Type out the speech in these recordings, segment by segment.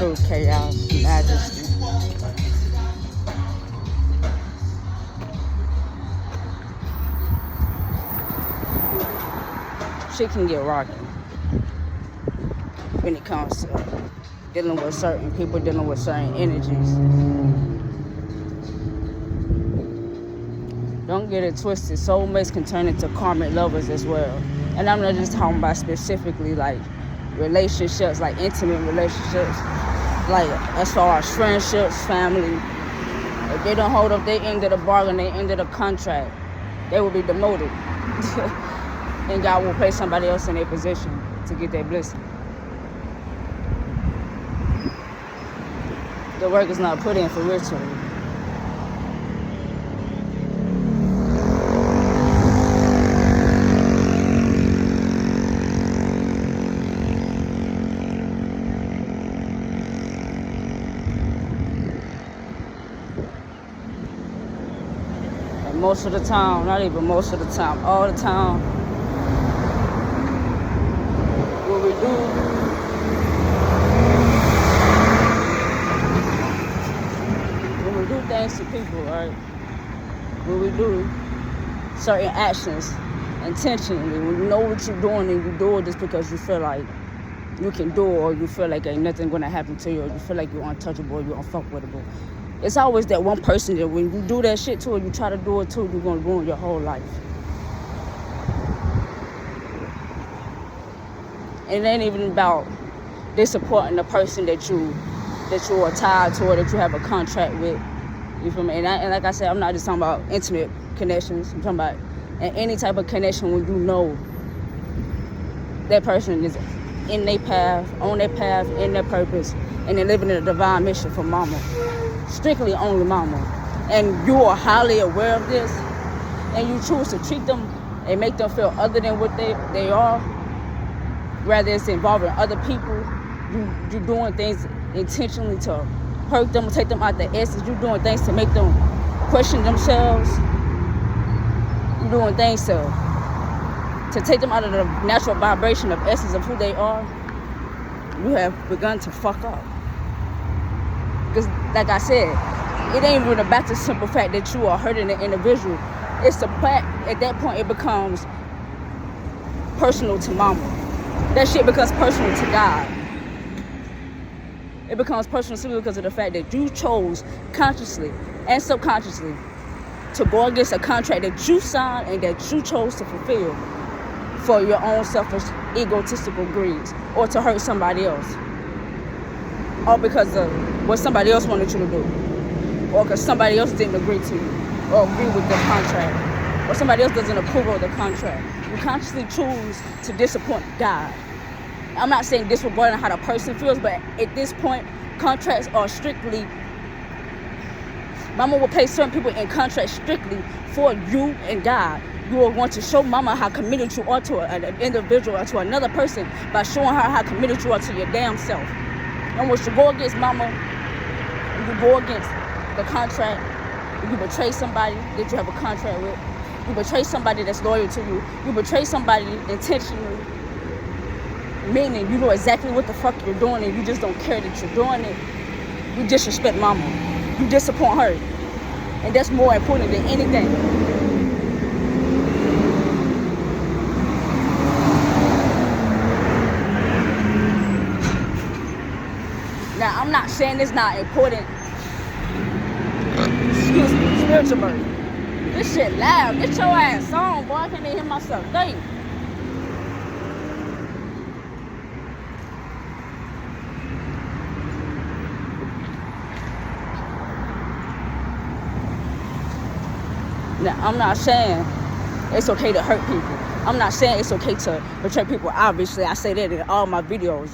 true chaos, majesty. Shit can get rocky when it comes to dealing with certain people, dealing with certain energies. Don't get it twisted. Soulmates can turn into karmic lovers as well. And I'm not just talking about specifically like relationships, like intimate relationships, like as far as friendships, family. If they don't hold up their end of the bargain, their end of the contract, they will be demoted. And God will place somebody else in their position to get their blessing. The work is not put in for ritual. And most of the time, not even most of the time, all the time, what we do, things to people, right? When we do certain actions intentionally, when you know what you're doing and you do it just because you feel like you can do it, or you feel like ain't nothing gonna happen to you, or you feel like you're untouchable, or you're unfuckwittable. It's always that one person that when you do that shit to, or you try to do it too, you're gonna ruin your whole life. And it ain't even about disappointing the person that you are tied to or that you have a contract with. You feel me? And like I said, I'm not just talking about intimate connections. I'm talking about any type of connection when you know that person is in their path, on their path, in their purpose, and they're living in a divine mission for mama. Strictly only mama. And you are highly aware of this, and you choose to treat them and make them feel other than what they are, rather it's involving other people. You're doing things intentionally to hurt them, take them out the essence. You're doing things to make them question themselves. You're doing things to take them out of the natural vibration of essence of who they are. You have begun to fuck up. Because, like I said, it ain't even about the simple fact that you are hurting the individual. It's the fact, at that point, it becomes personal to mama. That shit becomes personal to God. It becomes personal simply because of the fact that you chose consciously and subconsciously to go against a contract that you signed and that you chose to fulfill for your own selfish, egotistical greeds, or to hurt somebody else, all because of what somebody else wanted you to do, or because somebody else didn't agree to you or agree with the contract, or somebody else doesn't approve of the contract. You consciously choose to disappoint God. I'm not saying disregarding how the person feels, but at this point, contracts are strictly, mama will place certain people in contracts strictly for you and God. You are going to show mama how committed you are to an individual or to another person by showing her how committed you are to your damn self. And once you go against mama, you go against the contract, you betray somebody that you have a contract with, you betray somebody that's loyal to you, you betray somebody intentionally, meaning you know exactly what the fuck you're doing and you just don't care that you're doing it. You disrespect mama. You disappoint her. And that's more important than anything. Now, I'm not saying it's not important. Excuse me, spiritual bird. This shit loud. Get your ass on, boy. I can't even hear myself think. Now, I'm not saying it's okay to hurt people. I'm not saying it's okay to betray people. Obviously, I say that in all my videos.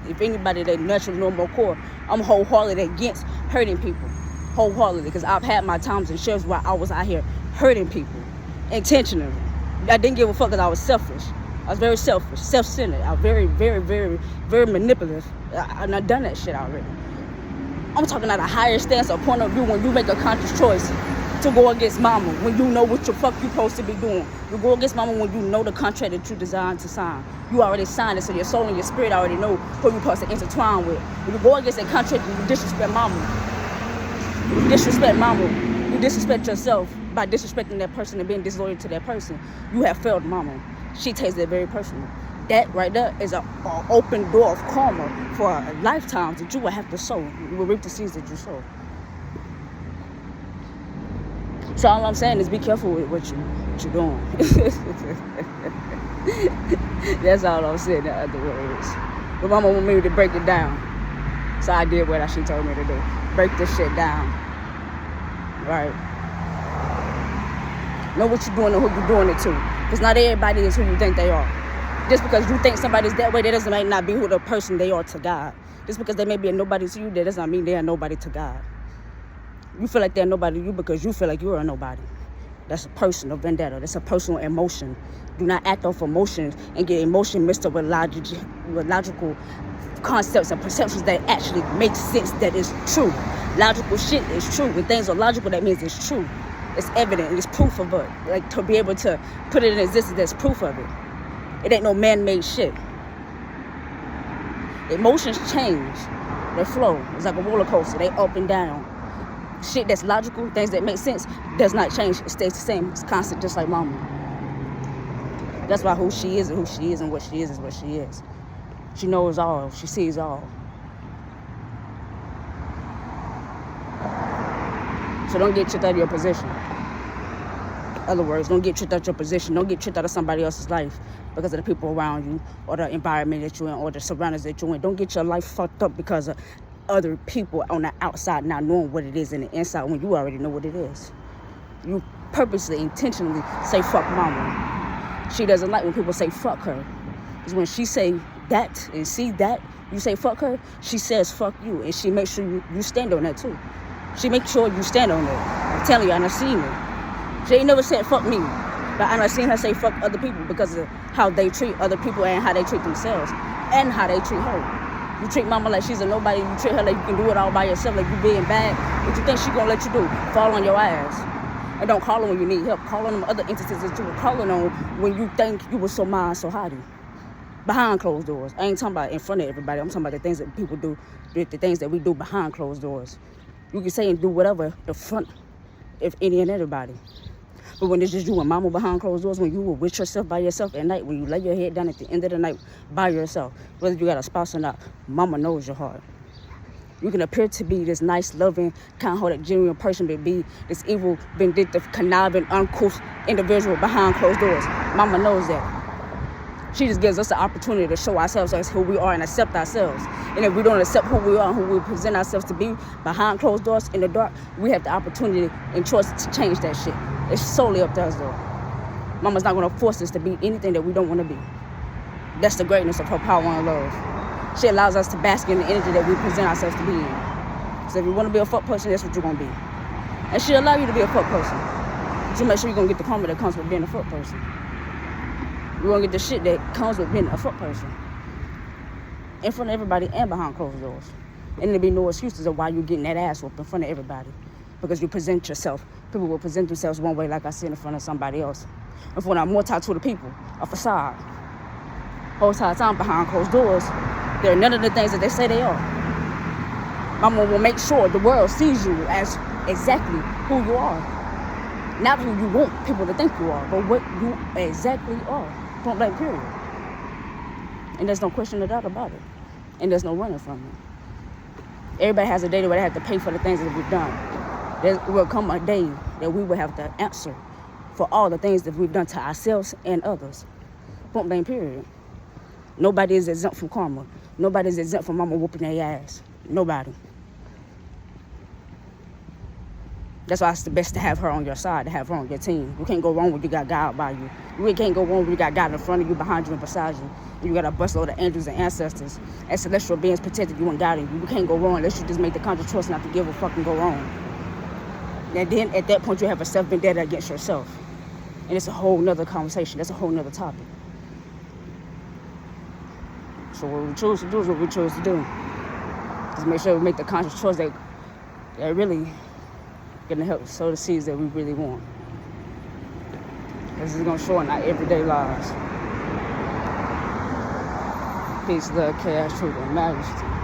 If anybody that naturally know more core, I'm wholeheartedly against hurting people. Wholeheartedly. Because I've had my times and shifts where I was out here hurting people intentionally. I didn't give a fuck because I was selfish. I was very selfish, self-centered. I was very, very, very, very manipulative. I've done that shit already. I'm talking at a higher stance or point of view when you make a conscious choice to go against mama when you know what the fuck you supposed to be doing. You go against mama when you know the contract that you designed to sign. You already signed it, so your soul and your spirit already know who you're supposed to intertwine with. When you go against that contract, you disrespect mama. You disrespect mama. You disrespect yourself by disrespecting that person and being disloyal to that person. You have failed mama. She takes that very personal. That right there is an open door of karma for lifetimes that you will have to sow. You will reap the seeds that you sow. So all I'm saying is be careful with what you're doing. That's all I'm saying in other words. But mama wanted me to break it down. So I did what she told me to do. Break this shit down. Right? Know what you're doing and who you're doing it to. Because not everybody is who you think they are. Just because you think somebody's that way, that doesn't might not be who the person they are to God. Just because they may be a nobody to you, that does not mean they are nobody to God. You feel like they're nobody to you because you feel like you're a nobody. That's a personal vendetta. That's a personal emotion. Do not act off emotions and get emotion mixed up with logical concepts and perceptions that actually make sense, that is true. Logical shit is true. When things are logical, that means it's true. It's evident and it's proof of it. Like, to be able to put it in existence, there's proof of it. It ain't no man-made shit. Emotions change. They flow. It's like a roller coaster. They up and down. Shit that's logical, things that make sense, does not change. It stays the same. It's constant, just like mama. That's why who she is and what she is what she is. She knows all. She sees all. So don't get tricked out of your position. In other words, don't get tricked out of your position. Don't get tricked out of somebody else's life because of the people around you or the environment that you're in or the surroundings that you're in. Don't get your life fucked up because of other people on the outside not knowing what it is in the inside when you already know what it is. You purposely, intentionally say fuck mama. She doesn't like when people say fuck her. Because when she say that and see that, you say fuck her, she says fuck you. And she makes sure you stand on that too. She makes sure you stand on that. I'm telling you, I done seen her. She ain't never said fuck me. But I done seen her say fuck other people because of how they treat other people and how they treat themselves and how they treat her. You treat mama like she's a nobody. You treat her like you can do it all by yourself, like you being bad. What you think she gonna let you do? Fall on your ass. And don't call her when you need help. Call on them other entities that you were calling on when you think you were so mine, so haughty. Behind closed doors. I ain't talking about in front of everybody. I'm talking about the things that people do, the things that we do behind closed doors. You can say and do whatever in front of any and everybody. But when it's just you and mama behind closed doors, when you were with yourself by yourself at night, when you lay your head down at the end of the night by yourself, whether you got a spouse or not, mama knows your heart. You can appear to be this nice, loving, kind-hearted, genuine person, but be this evil, vindictive, conniving, uncouth individual behind closed doors. Mama knows that. She just gives us the opportunity to show ourselves as who we are and accept ourselves. And if we don't accept who we are and who we present ourselves to be behind closed doors in the dark, we have the opportunity and choice to change that shit. It's solely up to us, though. Mama's not going to force us to be anything that we don't want to be. That's the greatness of her power and love. She allows us to bask in the energy that we present ourselves to be in. So if you want to be a fuck person, that's what you're going to be. And she'll allow you to be a fuck person. But you make sure you're going to get the karma that comes with being a fuck person. You're going to get the shit that comes with being a fuck person. In front of everybody and behind closed doors. And there'll be no excuses of why you're getting that ass whooped in front of everybody. Because you present yourself. People will present themselves one way, like I said, in front of somebody else. In front of more to the people, a facade. Whole entire time behind closed doors, they're none of the things that they say they are. Mama will make sure the world sees you as exactly who you are. Not who you want people to think you are, but what you exactly are. Point blank, period. And there's no question or doubt about it. And there's no running from it. Everybody has a day where they have to pay for the things that we've done. There will come a day that we will have to answer for all the things that we've done to ourselves and others. Point blank, period. Nobody is exempt from karma. Nobody is exempt from mama whooping their ass. Nobody. That's why it's the best to have her on your side, to have her on your team. You can't go wrong when you got God by you. You really can't go wrong when you got God in front of you, behind you, and beside you. And you got a busload of angels and ancestors and celestial beings protecting you and guiding you. You can't go wrong unless you just make the conscious choice not to give a fucking go wrong. And then at that point, you have a self-vendetta against yourself. And it's a whole nother conversation. That's a whole nother topic. So what we choose to do is what we choose to do. Just make sure we make the conscious choice that really gonna help sow the seeds that we really want. This is gonna show in our everyday lives. Peace, love, chaos, truth, and majesty.